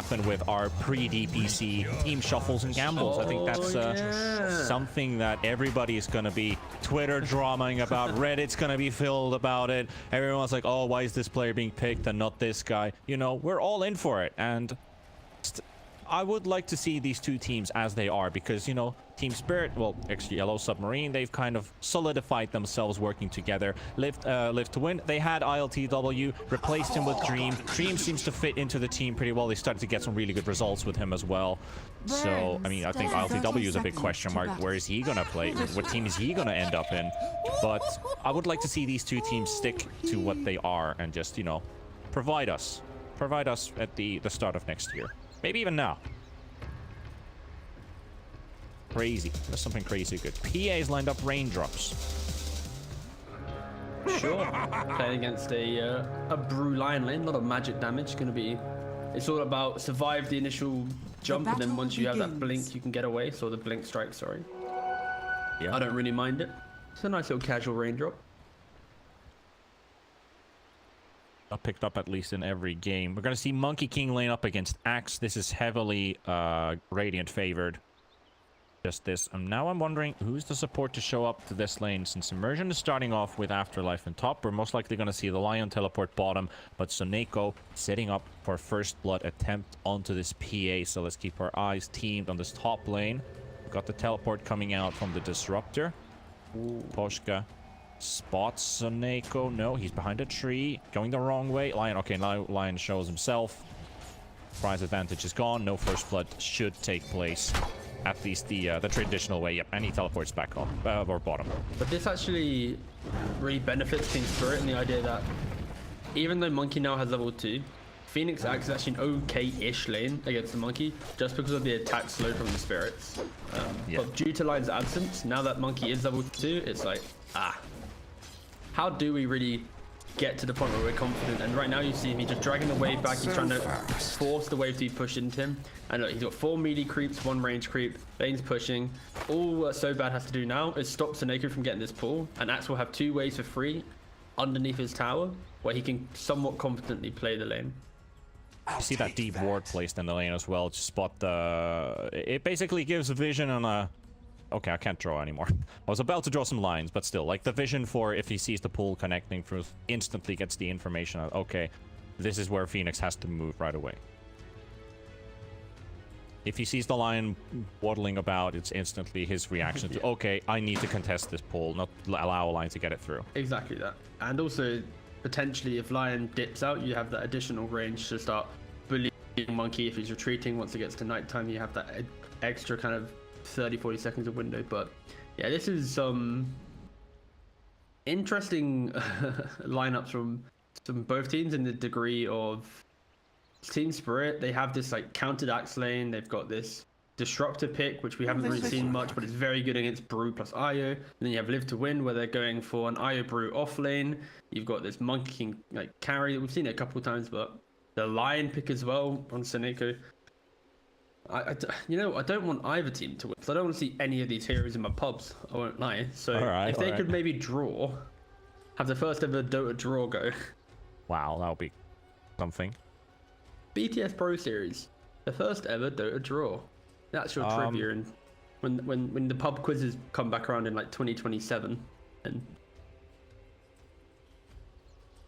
happen with our pre-DPC team shuffles and gambles. I think that's something that everybody is going to be Twitter dramaing about. Reddit's going to be filled about it. Everyone's like, oh, why is this player being picked and not this guy? You know, we're all in for it. And I would like to see these two teams as they are, because, you know, Team Spirit, well, Yellow Submarine, they've kind of solidified themselves working together. Live to Win, they had ILTW, replaced him with Dream. Dream seems to fit into the team pretty well. They started to get some really good results with him as well. So, I mean, I think ILTW is a big question mark. Where is he going to play? What team is he going to end up in? But I would like to see these two teams stick to what they are and just, you know, provide us at the start of next year. Maybe even now. Crazy. There's something crazy good. PA's lined up raindrops. Sure. Playing against a Brew Lion lane. A lot of magic damage. Gonna be... It's all about survive the initial jump, and then once you have that blink, you can get away. So the blink strike, sorry. Yeah. I don't really mind it. It's a nice little casual raindrop. Picked up at least in every game. We're going to see Monkey King lane up against Axe. This is heavily Radiant favored. Just this. And now I'm wondering who's the support to show up to this lane. Since Immersion is starting off with Afterlife and top, we're most likely going to see the Lion teleport bottom, but SoNNeikO setting up for first blood attempt onto this PA. So let's keep our eyes teamed on this top lane. We've got the teleport coming out from the Disruptor. Miposhka spots SoNNeikO. No, he's behind a tree. Going the wrong way. Lion, okay, now Lion shows himself. Prize advantage is gone. No first blood should take place. At least the traditional way. Yep, and he teleports back up, or bottom. But this actually really benefits Team Spirit in the idea that even though Monkey now has level 2, Phoenix Axe is actually an okay-ish lane against the Monkey, just because of the attack slow from the Spirits. But due to Lion's absence, now that Monkey is level 2, it's like, how do we really get to the point where we're confident? And right now you see him, he's just dragging the wave back. He's trying to force the wave to be pushed into him. And look, he's got 4 melee creeps, 1 range creep. Lane's pushing. All So Bad has to do now is stop SoNNeikO from getting this pull. And Axe will have 2 waves for free underneath his tower, where he can somewhat confidently play the lane. You see that deep ward placed in the lane as well to spot the... It basically gives vision on a... Okay, I can't draw anymore. I was about to draw some lines, but still, like the vision for if he sees the pool connecting through, instantly gets the information of, okay, this is where Phoenix has to move right away. If he sees the lion waddling about, it's instantly his reaction to, okay, I need to contest this pool, not allow a lion to get it through. Exactly that. And also, potentially, if lion dips out, you have that additional range to start bullying Monkey if he's retreating. Once it gets to nighttime, you have that extra kind of 30-40 seconds of window. But yeah, this is some interesting lineups from both teams in the degree of Team Spirit. They have this like countered Axe lane. They've got this Disruptor pick, which we haven't really seen much, but it's very good against Brew plus IO. And then you have Live to Win, where they're going for an IO Brew off lane. You've got this Monkey King like carry. We've seen it a couple of times, but the Lion pick as well on SoNNeikO. You know, I don't want either team to win, because I don't want to see any of these heroes in my pubs. I won't lie. So if they could maybe draw, have the first ever Dota draw go. Wow, that would be something. BTS Pro Series, the first ever Dota draw. That's your trivia. And when the pub quizzes come back around in like 2027, and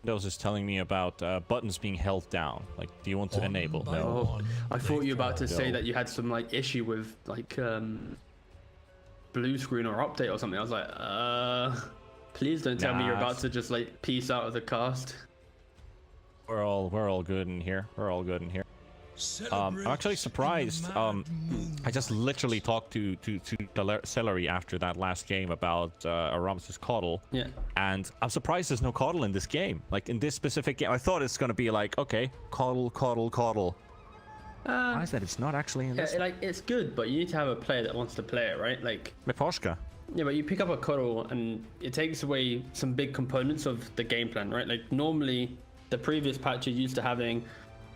Windows is telling me about buttons being held down. Like, do you want to enable? No. I thought you were about to say that you had some like issue with like blue screen or update or something. I was like, please don't tell me you're about to just like peace out of the cast. We're all good in here. We're all good in here. I'm actually surprised. I just literally talked to Celery after that last game about Aramis' Coddle. Yeah. And I'm surprised there's no Coddle in this game. Like in this specific game, I thought it's gonna be like, okay, Coddle. Why is that it's not actually in this? Like it's good, but you need to have a player that wants to play it, right? Like Miposhka. Yeah, but you pick up a Coddle and it takes away some big components of the game plan, right? Like normally the previous patch you're used to having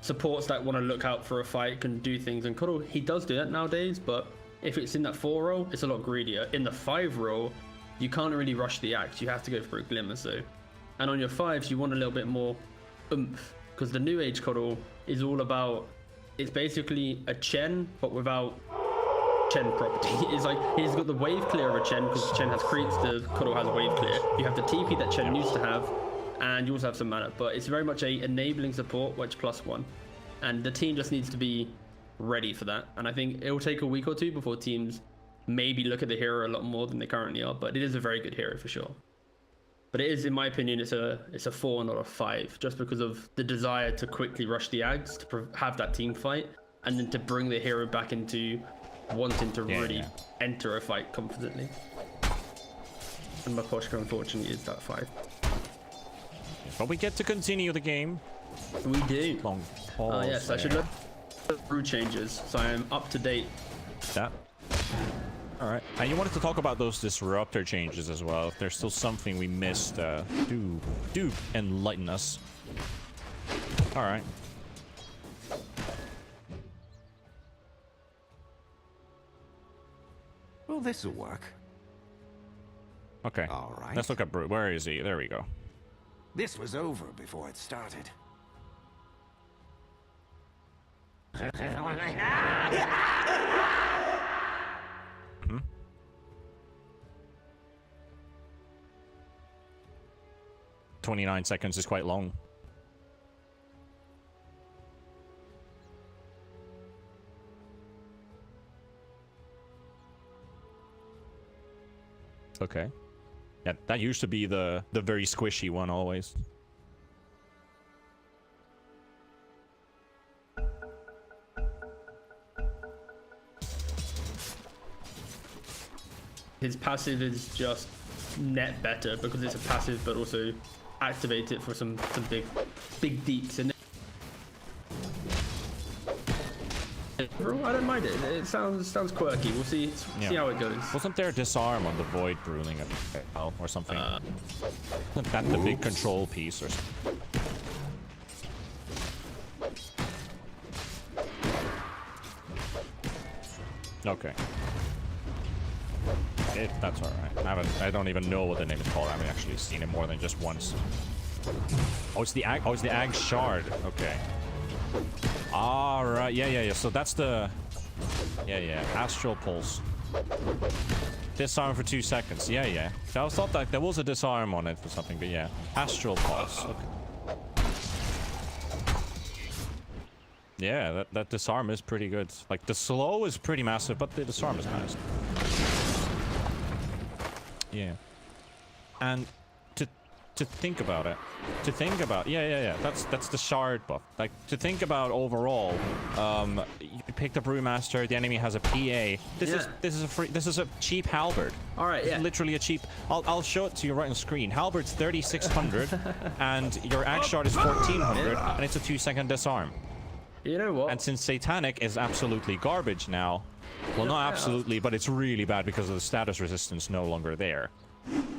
supports that want to look out for a fight, can do things, and Coddle, he does do that nowadays, but if it's in that 4 role, it's a lot greedier. In the 5 role, you can't really rush the Axe, you have to go for a Glimmer. So, and on your 5s, you want a little bit more oomph, because the new age Coddle is all about it's basically a Chen, but without Chen property. It's like he's got the wave clear of a Chen because Chen has creeps, the Kuro has a wave clear. You have the TP that Chen used to have, and you also have some mana. But it's very much a enabling support, which +1. And the team just needs to be ready for that. And I think it will take a week or two before teams maybe look at the hero a lot more than they currently are. But it is a very good hero for sure. But it is, in my opinion, it's a 4, not a 5, just because of the desire to quickly rush the Ags, to have that team fight, and then to bring the hero back into wanting to really enter a fight confidently. And Miposhka, unfortunately, is that 5. But we get to continue the game. We do. Long pause. Yes, I should look at brew changes, so I am up to date. That. All right. And you wanted to talk about those disruptor changes as well. If there's still something we missed, do enlighten us. All right. Well, this'll work. Okay. All right. Let's look at Brew. Where is he? There we go. This was over before it started. 29 seconds is quite long. Okay. Yeah, that used to be the very squishy one always. His passive is just net better because it's a passive, but also activate it for some big deeps in it. I don't mind it. It sounds quirky. We'll see how it goes. Wasn't there disarm on the void ruling or something? Isn't that the big control piece or something? Okay. That's all right. I don't even know what the name is called. I haven't actually seen it more than just once. Oh, it's the ag. Oh, it's the ag shard. Okay. All right. Yeah. So that's the. Yeah. Astral pulse. Disarm for 2 seconds. Yeah. I thought that there was a disarm on it or something, but yeah. Astral pulse. Okay. Yeah, that disarm is pretty good. Like the slow is pretty massive, but the disarm is nice. Yeah. And to think about it, yeah, that's the shard buff. Like to think about overall, you pick the brewmaster, the enemy has a PA. This is a cheap halberd. All right, yeah. Literally a cheap. I'll show it to you right on the screen. Halberd's 3,600, and your ag shard is 1,400, and it's a 2-second disarm. You know what? And since Satanic is absolutely garbage now, well, not absolutely, but it's really bad because of the status resistance no longer there.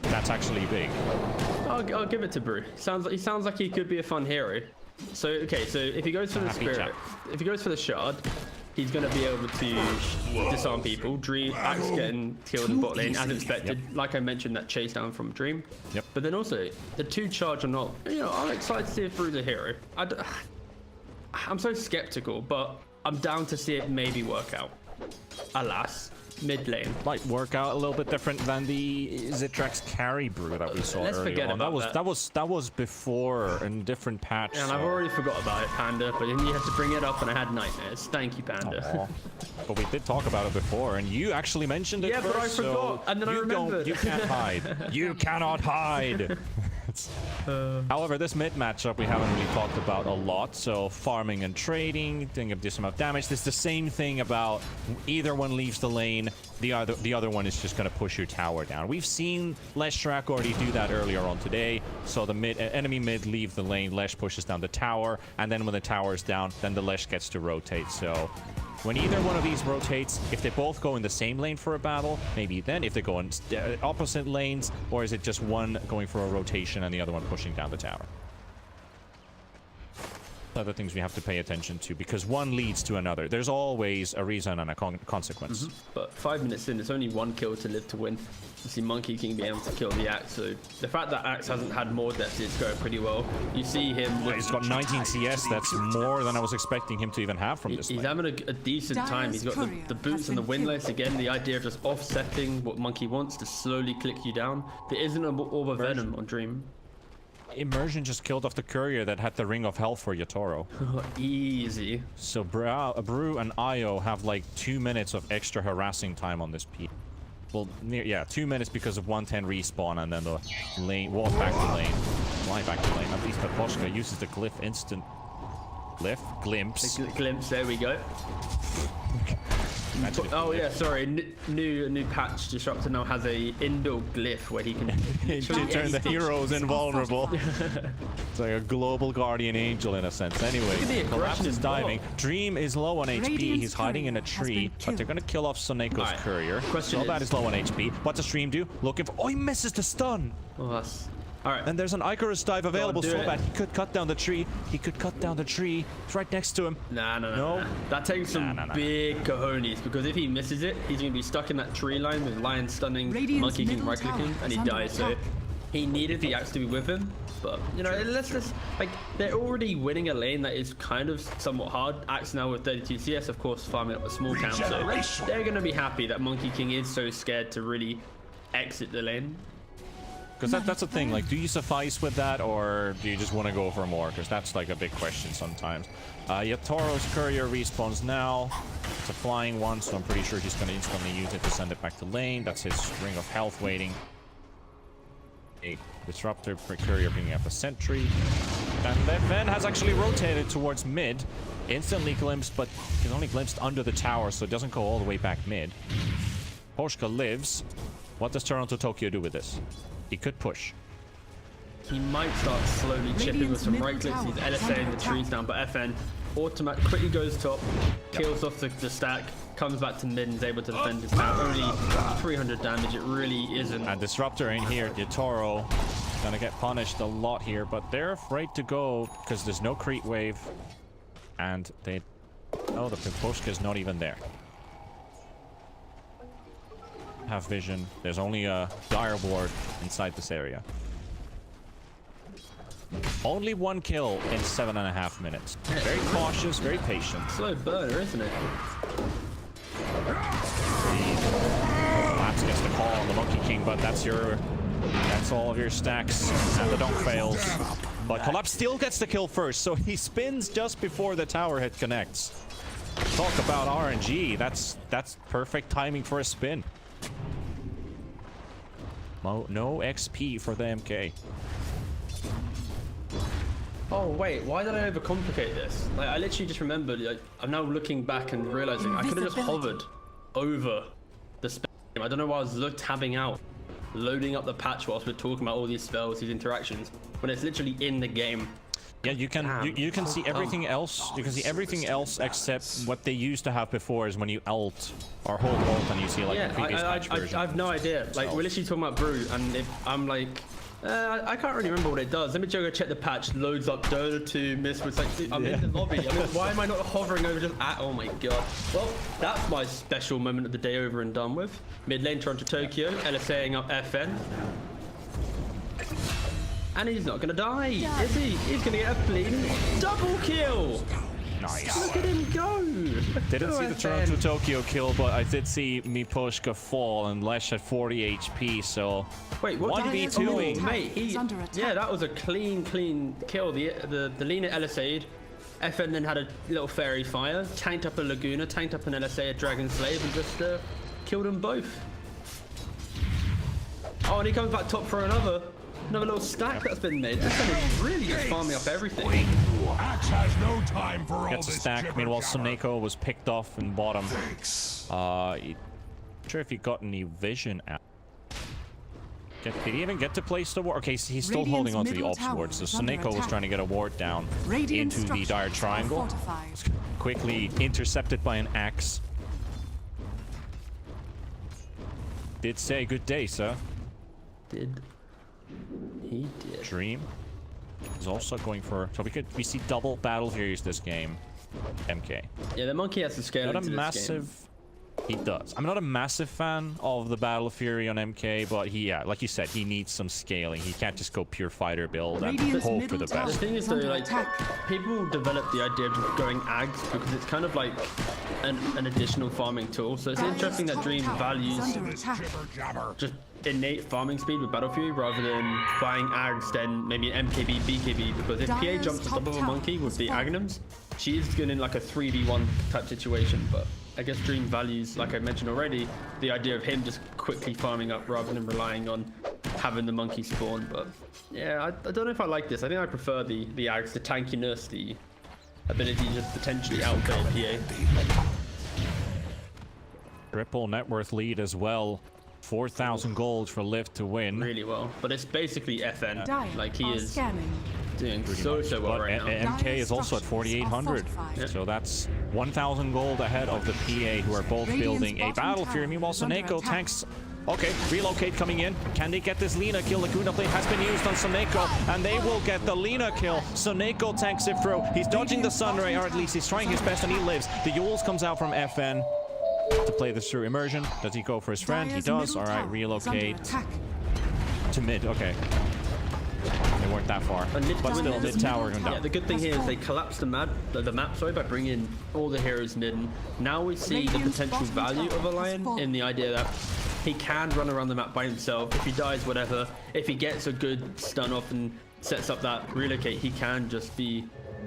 That's actually big. I'll give it to Brew. He sounds like he could be a fun hero. So okay, so if he goes for the spirit, if he goes for the shard, he's gonna be able to disarm people. Dream Axe getting killed in bot lane as expected. Like I mentioned, that chase down from Dream. Yep. But then also the 2 charge or not. You know, I'm excited to see if Brew's a hero. I'm so skeptical, but I'm down to see it maybe work out. Alas, mid lane might work out a little bit different than the Zitrax carry brew that we saw earlier on. That was before in different patch. And I've already forgot about it, Panda. But then you had to bring it up, and I had nightmares. Thank you, Panda. But we did talk about it before, and you actually mentioned it. Yeah, first, but I forgot, and then I remembered. You can't hide. You cannot hide. However, this mid matchup we haven't really talked about a lot. So farming and trading, doing a decent amount of damage. There's the same thing about either one leaves the lane, the other one is just going to push your tower down. We've seen Leshrac already do that earlier on today. So the enemy mid leave the lane, Lesh pushes down the tower, and then when the tower is down, then the Lesh gets to rotate. So when either one of these rotates, if they both go in the same lane for a battle, maybe then if they go in opposite lanes, or is it just one going for a rotation and the other one pushing down the tower? other things we have to pay attention to, because one leads to another. There's always a reason and a consequence. But 5 minutes in, it's only 1 kill to live to win. You see Monkey King being able to kill the Axe, so the fact that Axe hasn't had more deaths is going pretty well. You see him with... He's got 19 CS, that's more than I was expecting him to even have from this He's lane. having a decent time. He's got the boots and the windlass. Again, the idea of just offsetting what Monkey wants to slowly click you down. There isn't an orb of venom on Dream. Immersion just killed off the courier that had the Ring of Health for Yatoro. Easy. So Brew and Io have like 2 minutes of extra harassing time on this P. Well, yeah, 2 minutes because of 110 respawn, and then the lane walk back to lane. Fly back to lane. At least Miposhka uses the glyph instant. Glimpse. Glimpse, there we go. Oh yeah, sorry. New patch disruptor now has a inbuilt glyph where he can turn the heroes invulnerable. It's like a global guardian angel in a sense. Anyway, Collapse is diving. Dream is low on HP. He's hiding in a tree, but they're gonna kill off SoNNeikO's courier. Sobat is low on HP. What does Dream do? Looking for... Oh, he misses the stun. Oh, that's... All right. And there's an Icarus dive available. Sobat, he could cut down the tree. He could cut down the tree. It's right next to him. No. That takes some big cojones, because if he misses it, he's going to be stuck in that tree line with Lion stunning, Monkey King right clicking, and he dies. So he needed the Axe to be with him. But, you know, let's like, they're already winning a lane that is kind of somewhat hard. Axe now with 32 CS, of course, farming up a small camp. So they're going to be happy that Monkey King is so scared to really exit the lane. Because that's the thing, like, do you suffice with that, or do you just want to go for more? Because that's like a big question sometimes. Yatoro's courier respawns now. It's a flying one, so I'm pretty sure he's going to instantly use it to send it back to lane. That's his Ring of Health waiting. A disruptor courier bringing up a sentry. And then Ven has actually rotated towards mid. Instantly glimpsed, but he's only glimpsed under the tower, so it doesn't go all the way back mid. Miposhka lives. What does TORONTOTOKYO do with this? He could push. He might start slowly chipping with some right clicks. He's LSAing the trees down, but FN automatic quickly goes top, kills off the stack, comes back to mid and is able to defend his tower. Only 300 damage, it really isn't. And Disruptor in here, Yatoro is gonna get punished a lot here, but they're afraid to go because there's no creep wave. And they... Oh, the Miposhka is not even there. Have vision. There's only a dire ward inside this area. Only 1 kill in 7.5 minutes. Very cautious, very patient. Slow burner, isn't it? Collapse gets the call on the Monkey King, but that's all of your stacks, and the donk fails. But Collapse still gets the kill first, so he spins just before the tower hit connects. Talk about RNG. That's perfect timing for a spin. No XP for the MK. Oh wait, why did I overcomplicate this? Like, I literally just remembered, like, I'm now looking back and realizing I could have just hovered over the spell. I don't know why I was tabbing out, loading up the patch whilst we're talking about all these spells, these interactions, when it's literally in the game. Yeah, you can see everything else. You can see everything else except what they used to have before is when you alt or hold alt and you see like the previous patch version. I have no idea. Like, we're literally talking about Brew, and if I'm like, I can't really remember what it does. Let me go check the patch. Loads up Dota 2 miss. It's like, I'm in the lobby. I mean, why am I not hovering over just at? Oh my god. Well, that's my special moment of the day over and done with. Mid lane TORONTOTOKYO, LSAing up FN. And he's not gonna die, is he? He's gonna get a bleeding double kill! Nice. Look at him go! Didn't see the TORONTOTOKYO kill, but I did see Miposhka fall and Lesh at 40 HP, so... Wait, what 1v2ing? Oh, mate, yeah, that was a clean kill. The Lina LSA'd. FN then had a little fairy fire, tanked up a Laguna, tanked up an LSA, a Dragon Slave, and just killed them both. Oh, and he comes back top for another little stack that's been made. This one is really just farming up everything. Axe has no time for all Gets a this stack. Meanwhile, SoNNeikO was picked off in bottom. Thanks. Not sure if he got any vision out. Did he even get to place the ward? Okay, so he's still holding on to the Ops ward. So SoNNeikO was trying to get a ward down into the dire triangle. Quickly intercepted by an axe. Did say good day, sir. He did. Dream. He's also going for... So we see double Battle Furies this game. MK. Yeah, the monkey has to scale Not a into this massive... game. He does. I'm not a massive fan of the Battle Fury on MK, but yeah, like you said, he needs some scaling. He can't just go pure fighter build and hope for the The best. thing is though, like, people develop the idea of just going ags because it's kind of like an additional farming tool. So it's interesting that Dream values Jibber jabber. just innate farming speed with Battle Fury rather than buying ags then maybe an MKB, BKB, because if PA jumps on top of a monkey with the Agnums, she is going in like a 3v1 type situation. But I guess Dream values, like I mentioned already, the idea of him just quickly farming up rather than relying on having the monkey spawn. But yeah, I don't know if I like this. I think I prefer the ags, the tankiness, the ability to just potentially outplay PA. Triple net worth lead as well. 4,000 gold for Lift to win. Really well, but it's basically FN. Like he is doing so well But right now. MK is also at 4,800. So that's 1,000 gold ahead of the PA, who are both building a Battle Fury. Meanwhile, SoNNeikO tanks. Okay, relocate coming in. Can they get this Lina kill? Laguna plate has been used on SoNNeikO, and they will get the Lina kill. SoNNeikO tanks it through. He's dodging the Sunray, or at least he's trying his best, and he lives. The Yules comes out from FN to play this through Immersion. Does he go for his friend? He does. All right, relocate to mid. Okay. They weren't that far, but still, mid tower going down. Yeah, the good thing here is they collapsed the map, by bringing all the heroes mid. Now we see the potential value of a Lion in the idea that he can run around the map by himself. If he dies, whatever. If he gets a good stun off and sets up that relocate, he can just be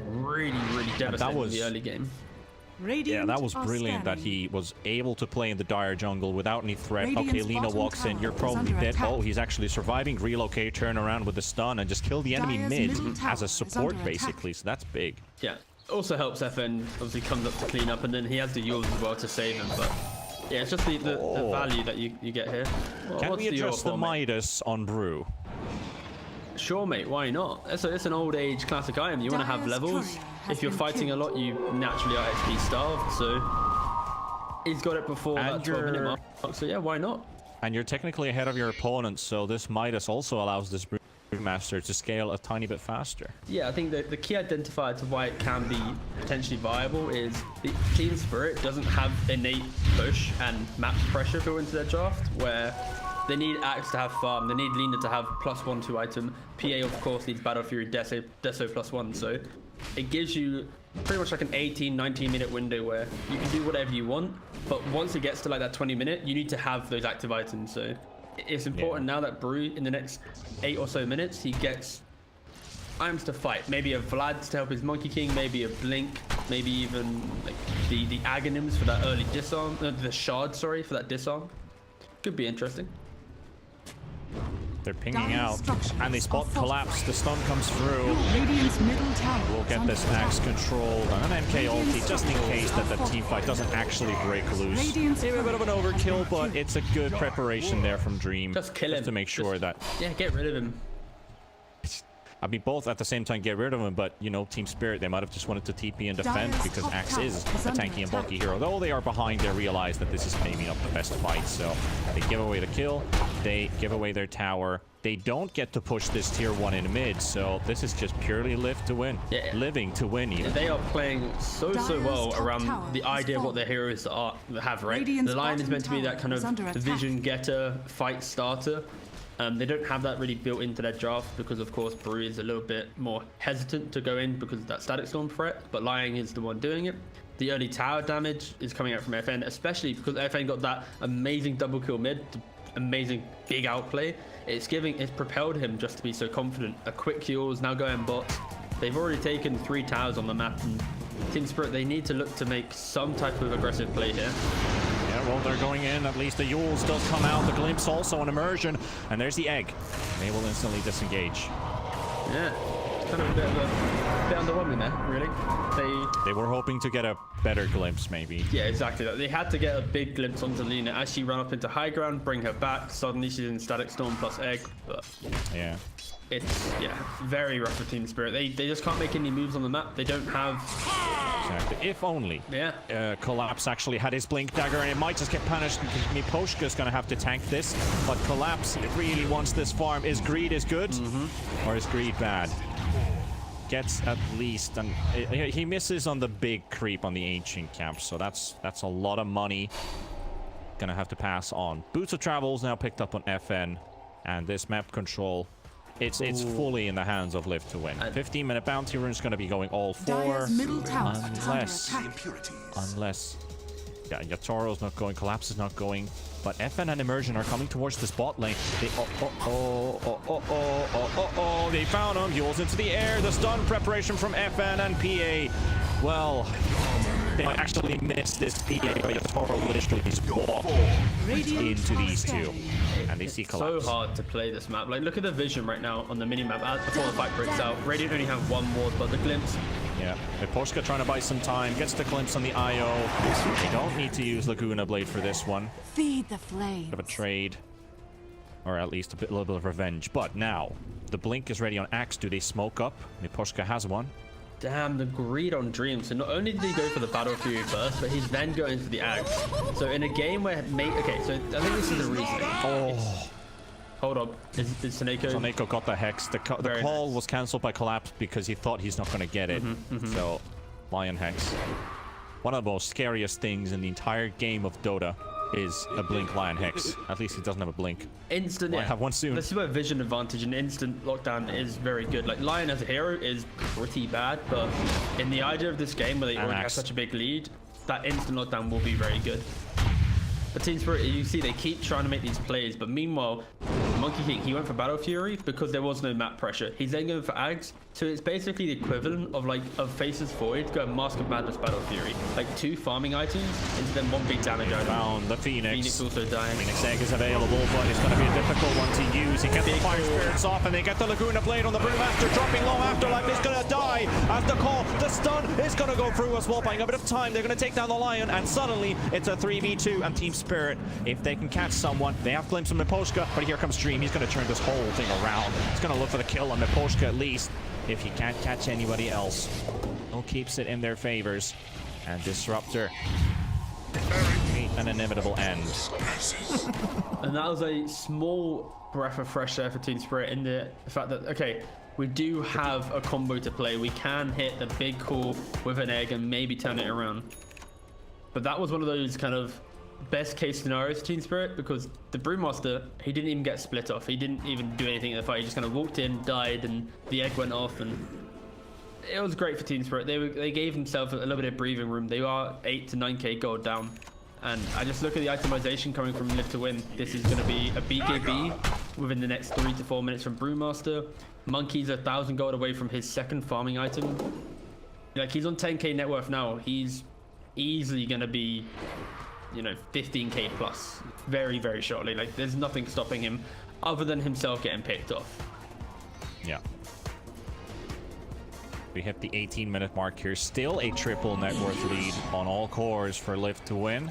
really devastating in the early game. Yeah, that was brilliant that he was able to play in the dire jungle without any threat. Okay, Lina walks in, you're probably dead. Oh, he's actually surviving. Relocate, turn around with the stun, and just kill the enemy mid as a support, basically. So that's big. Yeah, also helps FN, obviously comes up to clean up, and then he has the Yules as well to save him. But yeah, it's just the value that you get here. Well, can we address the Midas on Brew? Sure, mate, why not? It's an old age classic item. You want to have levels. If you're fighting a lot, you naturally are XP starved, so he's got it before that 12-minute mark. So yeah, why not? And you're technically ahead of your opponent, so this Midas also allows this Brewmaster to scale a tiny bit faster. Yeah, I think the key identifier to why it can be potentially viable is the Team Spirit doesn't have innate push and map pressure go into their draft, where they need Axe to have farm, they need Lina to have +1/2 item. PA, of course, needs Battle Fury Deso +1, so it gives you pretty much like an 18-19 minute window where you can do whatever you want, but once it gets to like that 20-minute, you need to have those active items. So it's important now that Brew, in the next 8 or so minutes, he gets items to fight. Maybe a Vlad to help his Monkey King, maybe a Blink, maybe even like the Aghanims for that early disarm, the Shard, sorry, for that disarm. Could be interesting. They're pinging out, and they spot collapse. The stun comes through. We'll get this Axe controlled and an MK ulti, just in case that the team fight doesn't actually break loose. Maybe a bit of an overkill, but it's a good preparation there from Dream. Just kill him. To make sure that... Yeah, get rid of him. I mean, both at the same time get rid of him, but, you know, Team Spirit, they might have just wanted to TP and defend because Axe is a tanky and bulky hero. Though they are behind, they realize that this is maybe not the best fight, so they give away the kill, they give away their tower. They don't get to push this tier 1 in mid, so this is just purely live to win. Yeah. Living to win, even. They are playing so well around the idea of what their heroes have, right? The Lion is meant to be that kind of vision getter, fight starter. They don't have that really built into their draft because, of course, Brew is a little bit more hesitant to go in because of that static storm threat, but Lion is the one doing it. The early tower damage is coming out from FN, especially because FN got that amazing double kill mid, amazing big outplay. It's propelled him just to be so confident. A quick heal is now going bots. They've already taken 3 towers on the map, and Team Spirit, they need to look to make some type of aggressive play here. Yeah, well, they're going in. At least the Yules does come out. The Glimpse also an Immersion. And there's the egg. They will instantly disengage. Yeah, it's kind of a bit underwhelming there, really. They were hoping to get a better glimpse, maybe. Yeah, exactly. They had to get a big glimpse onto Lina as she ran up into high ground, bring her back. Suddenly she's in static storm plus egg. But yeah, it's very rough for Team Spirit. They just can't make any moves on the map. They don't have. Exactly. If only. Yeah. Collapse actually had his blink dagger, and it might just get punished. Miposhka is going to have to tank this, but Collapse really wants this farm. Is greed good, or is greed bad? gets at least, and he misses on the big creep on the ancient camp, so that's a lot of money. Gonna have to pass on. Boots of Travel's now picked up on FN, and this map control, it's fully in the hands of Live to Win. 15-minute bounty rune is gonna be going all four, unless yeah, Yatoro's not going, Collapse is not going, but FN and Immersion are coming towards the spot lane. They they found him. Yules into the air. The stun preparation from FN and PA. Well, they might actually miss this PA, but Yatoro literally just walked into these two, and they see Collapse. So hard to play this map. Like, look at the vision right now on the minimap before the fight breaks out. Radiant only have one ward, but the glimpse. Yeah, Miposhka trying to buy some time, gets the glimpse on the IO. They don't need to use Laguna Blade for this one. Feed the flames. Bit of a trade, or at least a little bit of revenge. But now, the blink is ready on Axe. Do they smoke up? Miposhka has one. Damn, the greed on Dream. So not only did he go for the Battle Fury first, but he's then going for the Axe. So in a game where okay, so I think this is the reasoning. Oh. Hold up. Is SoNNeikO? SoNNeikO got the Hex. The call was cancelled by Collapse because he thought he's not going to get it. So, Lion Hex. One of the most scariest things in the entire game of Dota is a Blink Lion Hex. At least he doesn't have a Blink. Instant, yeah. I have one soon. This is where vision advantage and instant lockdown is very good. Like, Lion as a hero is pretty bad, but in the idea of this game where they already have such a big lead, that instant lockdown will be very good. But Team Spirit, you see, they keep trying to make these plays, but meanwhile, Monkey King, he went for Battle Fury because there was no map pressure. He's then going for Ags, so it's basically the equivalent of Faces Void, go Mask of Madness Battle Fury. Like 2 farming items instead of 1 big damage item. Found the Phoenix. Phoenix also dying. Phoenix Egg is available, but it's going to be a difficult one to use. He gets the Fire Spirits off, and they get the Laguna Blade on the Brewmaster, dropping low Afterlife. He's going to die as the call. The stun is going to go through as well, buying a bit of time. They're going to take down the Lion, and suddenly it's a 3v2, and Team Spirit, if they can catch someone, they have glimpse of Miposhka, but here comes Dream. He's going to turn this whole thing around. He's going to look for the kill on Miposhka at least, if he can't catch anybody else. No keeps it in their favors, and Disruptor meet an inevitable end. And that was a small breath of fresh air for Team Spirit in the fact that, okay, we do have a combo to play. We can hit the big call with an egg and maybe turn it around. But that was one of those kind of best case scenarios for Team Spirit, because the Brewmaster, he didn't even get split off. He didn't even do anything in the fight. He just kind of walked in, died, and the egg went off, and it was great for Team Spirit. They gave themselves a little bit of breathing room. They are 8 to 9k gold down, and I just look at the itemization coming from Live to Win. This is going to be a BKB within the next 3 to 4 minutes from Brewmaster. Monkey's 1,000 gold away from his second farming item. Like, he's on 10k net worth now. He's easily going to be, you know, 15k plus very, very shortly. Like, there's nothing stopping him other than himself getting picked off. Yeah. We hit the 18-minute mark here. Still a triple net worth lead on all cores for Live to Win.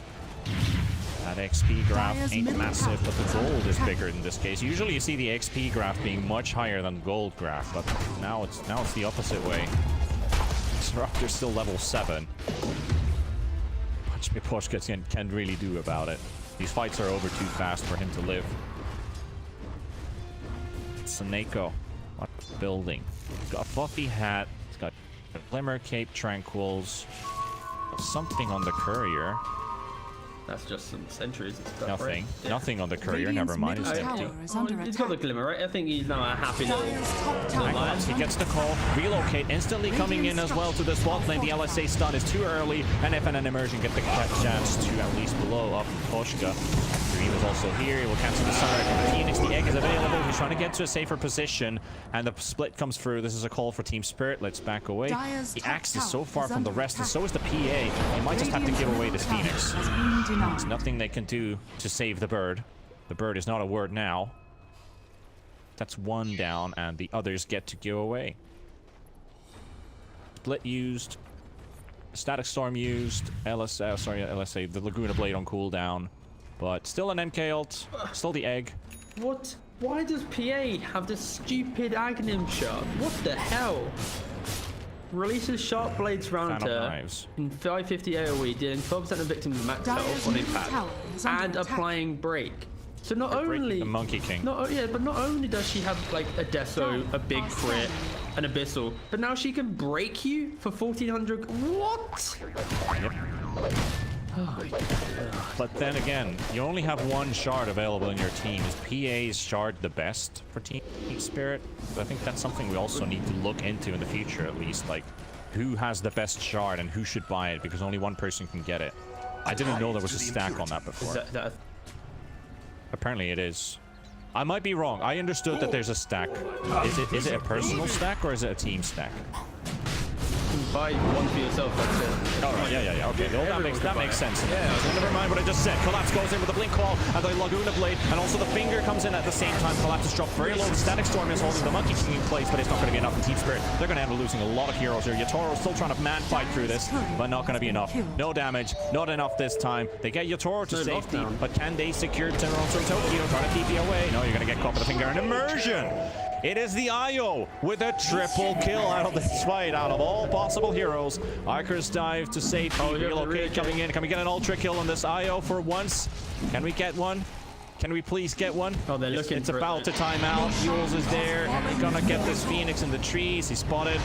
That XP graph ain't massive, but the gold is bigger in this case. Usually you see the XP graph being much higher than the gold graph, but now it's the opposite way. Disruptor's still level 7. Much Miposhka can really do about it. These fights are over too fast for him to live. SoNNeikO, what building? He's got a fluffy hat. He's got a glimmer cape, tranquils, something on the courier. That's just some sentries and stuff. Nothing. Right? Yeah. Nothing on the courier. Never mind. It's empty. He's got the glimmer, right? I think he's now happy that He gets the call. Relocate instantly coming in as well to the spot lane. The LSA stun is too early, and FN and Immersion get the chance to at least blow up Miposhka. Dream is also here. He will cancel the Sunrise from the Phoenix. The egg is available. He's trying to get to a safer position, and the split comes through. This is a call for Team Spirit. Let's back away. The Axe is so far from the rest, and so is the PA. He might just have to give away this Phoenix. There's nothing they can do to save the bird. The bird is not a word now. That's one down, and the others get to go away. Split used. Static Storm used. LSA, the Laguna Blade on cooldown. But still an MK ult. Still the egg. What? Why does PA have this stupid Aghanim shot? What the hell? Releases Sharp Blades Rounder in 550 AoE, dealing 12% of victims max health on impact, and applying break. So not only the Monkey King. but not only does she have like a deso, a big crit, an Abyssal, but now she can break you for 1400. What? Yep. But then again, you only have one shard available in your team. Is PA's shard the best for Team Spirit? So I think that's something we also need to look into in the future, at least. Like, who has the best shard and who should buy it, because only one person can get it. I didn't know there was a stack on that before. Apparently it is. I might be wrong. I understood that there's a stack. Is it a personal stack or is it a team stack? Buy one for yourself, that's it. Oh, right, yeah, okay. Well, that makes sense. Yeah, so never mind what I just said. Collapse goes in with the Blink Wall and the Laguna Blade, and also the Finger comes in at the same time. Collapse is dropped very low. The Static Storm is holding the Monkey King in place, but it's not going to be enough in Team Spirit. They're going to end up losing a lot of heroes here. Yatoro is still trying to man fight through this, but not going to be enough. No damage, not enough this time. They get Yatoro to safety, but can they secure TORONTOTOKYO? Trying to keep you away. No, you're going to get caught by the Finger and Immersion. It is the IO with a triple kill out of this fight, out of all possible heroes. Icarus dive to safety. Relocate coming in. Can we get an ultra kill on this IO for once? Can we get one? Can we please get one? Oh, they're looking. It's about to time out. Jules is there. They're gonna get this Phoenix in the trees. He's spotted.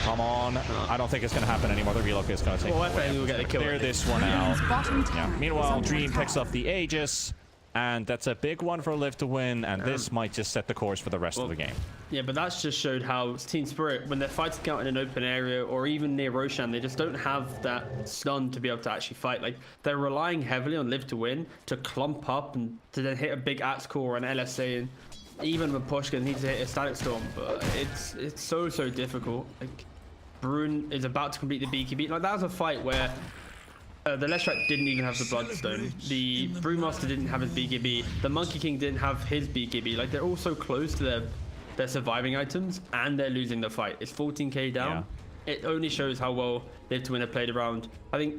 Come on. I don't think it's gonna happen anymore. The relocate is gonna take I think we'll get the kill. Clear this one out. Yeah. Meanwhile, Dream picks up the Aegis. And that's a big one for Liv to win, and this might just set the course for the rest of the game. Yeah, but that's just showed how Team Spirit, when they're fighting out in an open area or even near Roshan, they just don't have that stun to be able to actually fight. Like, they're relying heavily on Liv to win, to clump up and to then hit a big Axe Core or an LSA, and even Miposhka needs to hit a Static Storm, but it's so difficult. Like, Brune is about to complete the BKB. Like, that was a fight where the Leshrac didn't even have the Bloodstone. The Brewmaster didn't have his BKB. The Monkey King didn't have his BKB. Like, they're all so close to their surviving items, and they're losing the fight. It's 14k down. Yeah. It only shows how well Live to Win have played around. I think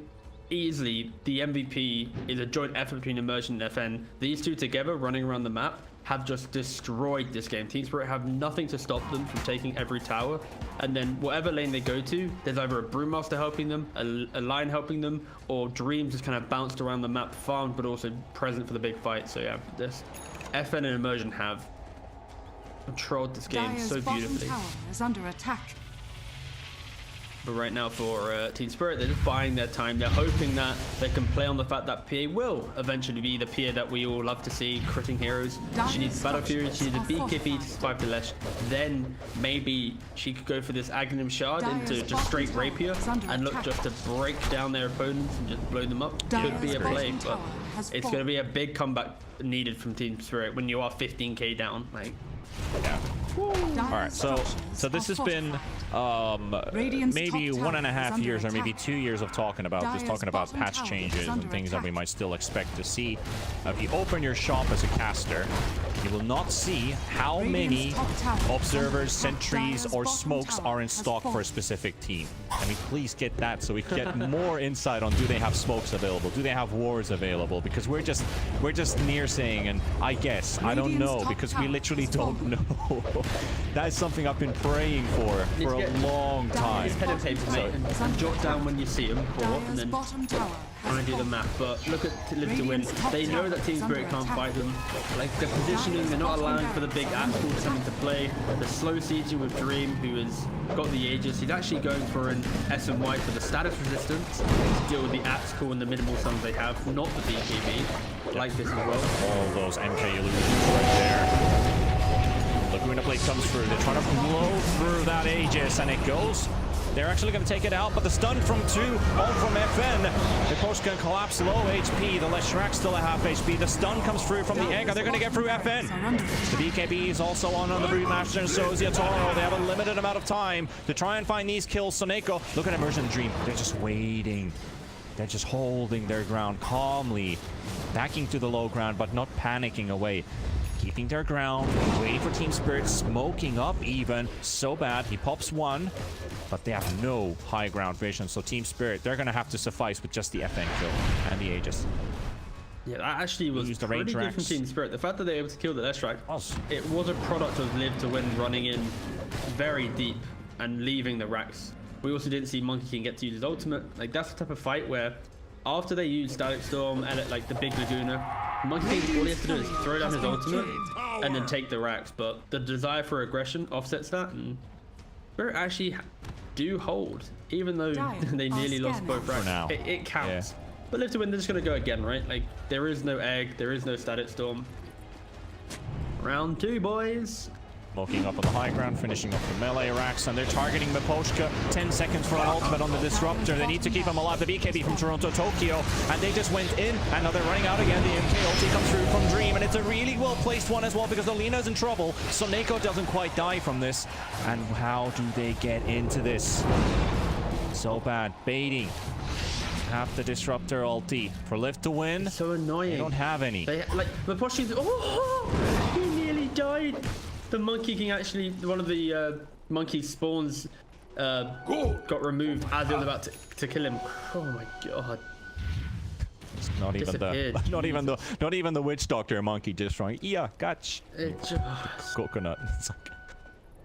easily the MVP is a joint effort between Immersion and FN. These two together running around the map have just destroyed this game. Team Spirit have nothing to stop them from taking every tower, and then whatever lane they go to, there's either a Brewmaster helping them, a Lion helping them, or Dream just kind of bounced around the map, farmed, but also present for the big fight. So yeah, this FN and Immersion have controlled this game so beautifully. Tower is under attack. But right now for Team Spirit, they're just buying their time. They're hoping that they can play on the fact that PA will eventually be the PA that we all love to see, critting heroes. She needs Battle Fury, she needs a BKB to survive the Lesh. Then maybe she could go for this Aghanim Shard into just straight Rapier and look just to break down their opponents and just blow them up. Could be a play, but it's going to be a big comeback needed from Team Spirit when you are 15k down. Like, yeah. All right, so this has been maybe 1.5 years or maybe 2 years of talking about patch changes and things that we might still expect to see. If you open your shop as a caster, you will not see how many observers, sentries, or smokes are in stock for a specific team. Can we please get that so we can get more insight on, do they have smokes available? Do they have wards available? Because we're just near saying, and I guess, I don't know, because we literally don't know. That is something I've been praying for a long time. Pen and paper, mate, and jot down when you see them, and then try and do the math. But look at Live to Win. They know that Team Spirit can't fight them. Like, the positioning, they're not allowing for the big Axel to come into play. The slow sieging with Dream, who has got the Aegis. He's actually going for an SMY for the status resistance to deal with the Axel and the minimal suns they have, not the BKB. Like this as well. All those MK illusions right there. Laguna Blade comes through. They're trying to blow through that Aegis, and it goes. They're actually going to take it out, but the stun from 2, all from FN. Miposhka can collapse, low HP. The Leshrac still at half HP. The stun comes through from the egg. Are they going to get through FN? The BKB is also on the Brewmaster, and so is Yatoro. They have a limited amount of time to try and find these kills. SoNNeikO, look at Immersion Dream. They're just waiting. They're just holding their ground calmly, backing to the low ground, but not panicking away. Keeping their ground, waiting for Team Spirit, smoking up even. So bad. He pops one, but they have no high ground vision. So Team Spirit, they're going to have to suffice with just the FN kill and the Aegis. Yeah, that actually was pretty good from Team Spirit. The fact that they were able to kill the Leshrac, it was a product of Live to Win running in very deep and leaving the racks. We also didn't see Monkey King get to use his ultimate. Like, that's the type of fight where after they use Static Storm and like the big Laguna, Monkey King, all he has to do is throw down his ultimate and then take the racks. But the desire for aggression offsets that, and Spirit actually do hold, even though they nearly lost both racks. now. It counts. Yeah. But Live to Win, they're just gonna go again, right? Like there is no egg, there is no Static Storm. Round 2, boys. Smoking up on the high ground, finishing off the melee racks, and they're targeting Miposhka. 10 seconds for an ultimate on the Disruptor. They need to keep him alive. The BKB from TORONTOTOKYO, and they just went in, and now they're running out again. The MK ulti comes through from Dream, and it's a really well-placed one as well, because Alina's in trouble. SoNNeikO doesn't quite die from this. And how do they get into this? So bad. Baiting. Have the Disruptor ulti for Live to Win. It's so annoying. They don't have any. They like Miposhka's. Oh, he nearly died. The Monkey King actually, one of the monkey spawns got removed as he was about to kill him. Oh my god. It's not even the not even the witch doctor monkey just right. Yeah, gotcha. It just, Coconut. It's like,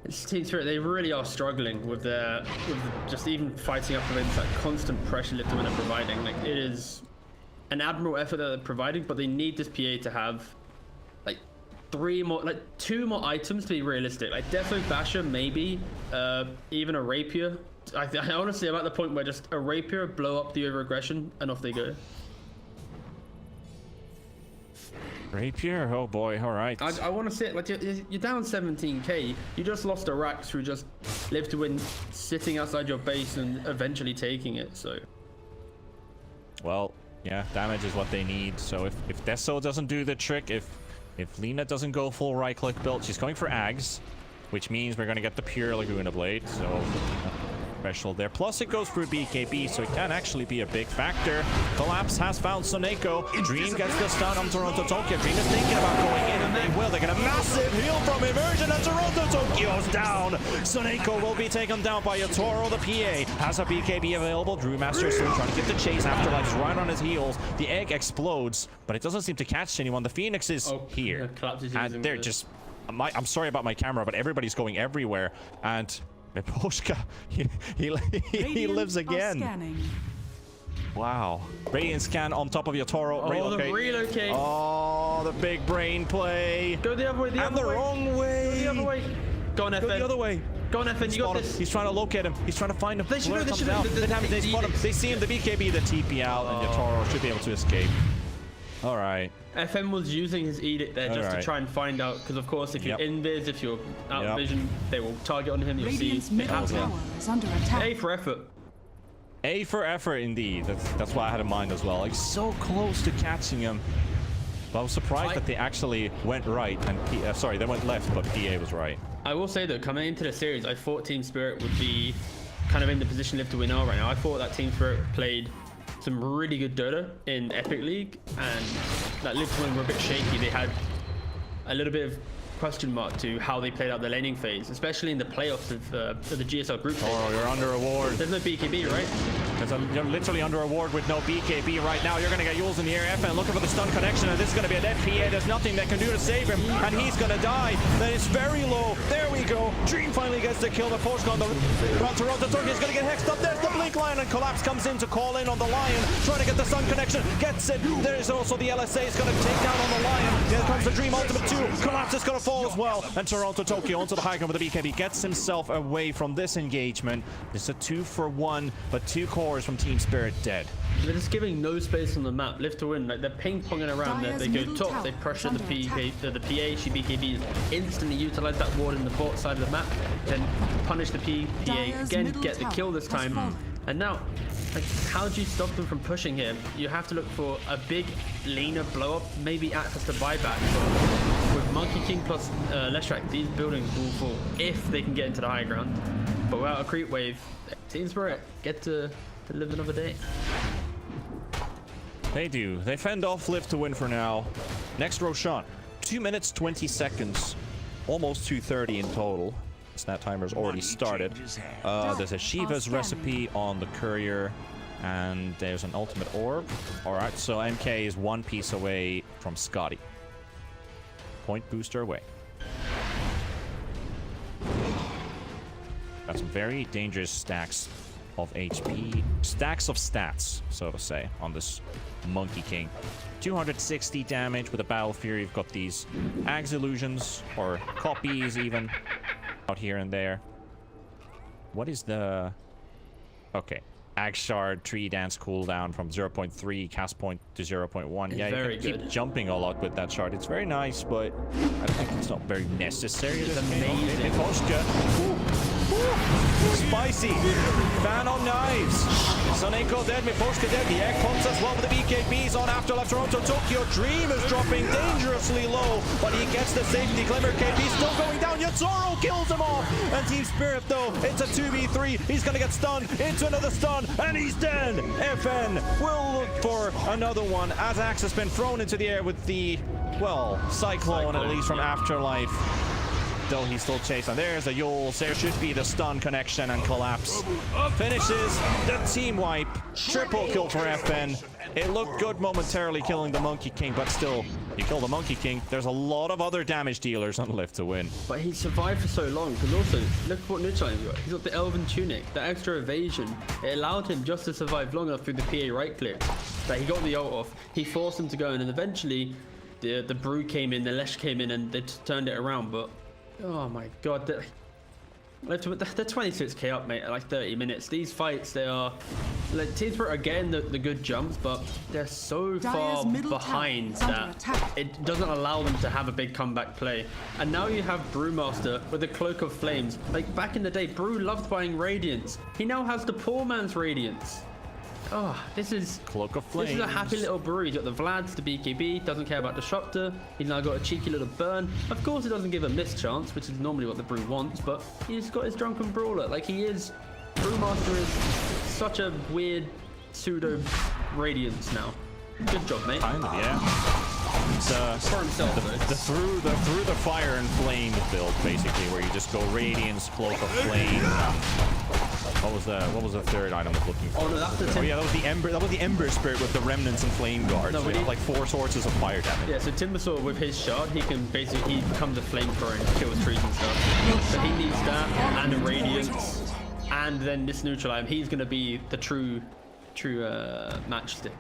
it's Team Spirit, they really are struggling with just even fighting up against that constant pressure Live to Win are providing. Like it is an admirable effort that they're providing, but they need this PA to have like 2 more items to be realistic. Like Defo Basher, maybe even a Rapier. I honestly am at the point where just a Rapier, blow up the over aggression, and off they go. Rapier? Oh boy, alright. I want to sit like you're down 17k. You just lost a rack through just Live to Win sitting outside your base and eventually taking it. So well, yeah, damage is what they need. So if Deso doesn't do the trick, if Lina doesn't go full right click build, she's going for Ags, which means we're going to get the pure Laguna Blade. So special there. Plus it goes through BKB, so it can actually be a big factor. Collapse has found SoNNeikO. Dream gets the stun on TORONTOTOKYO. Dream is thinking about going in, and they will. They get a massive heal from Immersion, and TORONTOTOKYO's down. SoNNeikO will be taken down by yatoro. The PA has a BKB available. Brewmaster soon trying to get the chase. Afterlife's right on his heels. The egg explodes, but it doesn't seem to catch anyone. The Phoenix is here, and they're just... I'm sorry about my camera, but everybody's going everywhere, and Miposhka, he lives again. Wow. Radiant scan on top of yatoro. Oh, the relocate. Oh, the big brain play. Go the other way. The wrong way. Go the other way. Go on, FN. Go the other way. Go on, FN. You got this. He's trying to locate him. He's trying to find him. They should They spot him. They see him. The BKB, the TP out, and yatoro should be able to escape. All right. FM was using his edict there just to try and find out, because of course if you're invis, if you're out of vision, they will target on him. You'll see it happen. A for effort. A for effort, indeed. That's what I had in mind as well. Like so close to catching him. But I was surprised that they actually went right and sorry, they went left, but PA was right. I will say though, coming into the series, I thought Team Spirit would be kind of in the position Live to Win are right now. I thought that Team Spirit played some really good Dota in Epic League, and that Live to Win were a bit shaky. They had a little bit of question mark to how they played out the laning phase, especially in the playoffs of the GSL group stage. Oh, you're under a ward. There's no BKB, right? You're literally under a ward with no BKB right now. You're going to get Yules in the air. FN looking for the stun connection, and this is going to be a dead PA. There's nothing they can do to save him, and he's going to die. Then it's very low. There we go. Dream finally gets the kill. The Miposhka on the TORONTOTOKYO is going to get hexed up. There's the Blink Lion, and Collapse comes in to call in on the Lion, trying to get the stun connection. Gets it. There's also the LSA is going to take down on the Lion. Here comes the Dream Ultimate 2. Collapse is going to fall as well, and TORONTOTOKYO onto the high ground with the BKB gets himself away from this engagement. It's a 2-for-1, but 2 cores from Team Spirit dead. They're just giving no space on the map. Live to Win, like they're ping-ponging around there. They go top, they pressure the PA, she BKBs, instantly utilize that ward in the bot side of the map, then punish the PA again, get the kill this time. And now, like, how do you stop them from pushing here? You have to look for a big Lina blow up, maybe access to buyback. But with Monkey King plus Leshrac, these buildings will fall if they can get into the high ground. But without a creep wave, Team Spirit get to live another day. They do. They fend off Live to Win for now. Next Roshan. 2 minutes 20 seconds. Almost 2:30 in total. Snap timer's already started. There's a Shiva's recipe on the courier, and there's an ultimate orb. Alright, so MK is 1 piece away from Scotty. Point booster away. Got some very dangerous stacks of HP. Stacks of stats, so to say, on this Monkey King. 260 damage with a Battle Fury. You've got these Axe Illusions, or copies even, out here and there. What is the... Okay. Axe Shard, Tree Dance cooldown from 0.3, cast point to 0.1. Yeah, you can keep jumping a lot with that shard. It's very nice, but I think it's not very necessary. It's amazing. Miposhka. Spicy. Fan on knives. SoNNeikO dead, Miposhka dead. The egg pumps as well with the BKBs on Afterlife. TORONTOTOKYO. Dream is dropping dangerously low, but he gets the safety. Glimmer KB still going down. Yatoro kills him off. And Team Spirit, though, it's a 2v3. He's going to get stunned into another stun, and he's dead. FN will look for another one as Axe has been thrown into the air with the, well, Cyclone at least from Afterlife. Though he's still chasing. There's a Yules. There should be the stun connection and collapse. Finishes the team wipe. Triple kill for FN. It looked good momentarily killing the Monkey King, but still, you kill the Monkey King, there's a lot of other damage dealers on Live to Win. But he survived for so long, because also, look at what neutral he's got. He's got the Elven Tunic, the extra evasion. It allowed him just to survive long enough through the PA right click that he got the ult off. He forced him to go in, and eventually the Brew came in, the Lesh came in, and they turned it around. But oh my god, they're 26k up, mate, at like 30 minutes. These fights, they are like, Team Spirit are getting the good jumps, but they're so far behind that it doesn't allow them to have a big comeback play. And now you have Brewmaster with the Cloak of Flames. Like back in the day, Brew loved buying Radiance. He now has the poor man's Radiance. Oh, this is Cloak of Flames. This is a happy little brew. He's got the Vlads, the BKB, doesn't care about Disruptor. He's now got a cheeky little burn. Of course, it doesn't give a miss chance, which is normally what the brew wants, but he's got his drunken brawler. Like he is, Brewmaster is such a weird pseudo Radiance now. Good job, mate. Kind of, yeah. It's for himself, the through the fire and flame build, basically, where you just go Radiance, Cloak of Flame. What was the third item I was looking for? Oh no, that's the yeah, that was the Ember. That was the Ember Spirit with the Remnants and Flame Guards. No, so you have like 4 sources of fire damage. Yeah, so Timbersaw with his shard, he can basically becomes a flamethrower and kills trees and stuff. So he needs that and a Radiance, and then this neutral item. He's gonna be the true matchstick.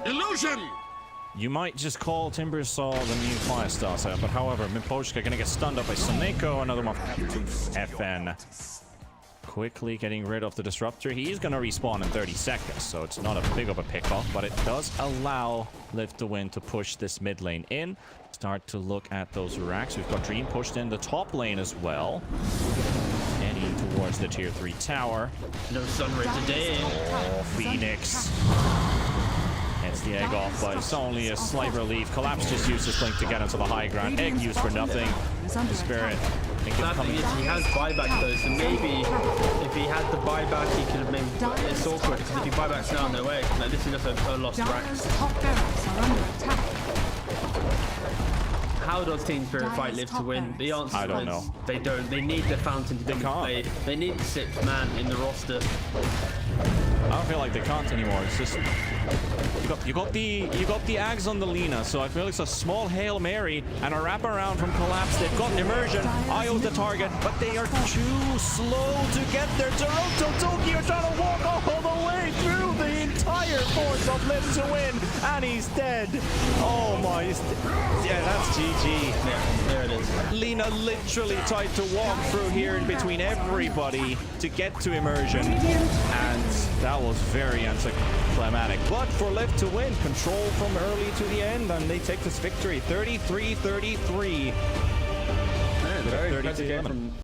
Illusion! You might just call Timbersaw the new fire starter, but however, Miposhka gonna get stunned up by SoNNeikO. Another one to FN. Quickly getting rid of the Disruptor. He's gonna respawn in 30 seconds, so it's not a big of a pickoff, but it does allow Live to Win to push this mid lane in. Start to look at those racks. We've got Dream pushed in the top lane as well. Heading towards the tier 3 tower. No Sunray today. Oh, Phoenix. Gets the egg off, but it's only a slight relief. Collapse just used his blink to get into the high ground. Egg used for nothing. The Spirit. He has buyback though, so maybe if he had the buyback, he could have made it's awkward, because if he buybacks now, no way. Like, this is just a lost rack. How does Team Spirit fight Live to Win? The answer I don't is know. They don't. They need the Fountain to play. They need the 6th man in the roster. I don't feel like they can't anymore. It's just you got the Ags on the Lina, so I feel it's a small Hail Mary and a wraparound from Collapse. They've got Immersion. IO's the target, but they are too slow to get there. TORONTOTOKYO trying to walk all the way through the entire force of Live to Win, and he's dead. Oh my, yeah, that's GG. Yeah, there it is. Lina literally tried to walk through here in between everybody to get to Immersion, and that was very anticlimactic. But for Live to Win, control from early to the end, and they take this victory 33-33. Very impressive game from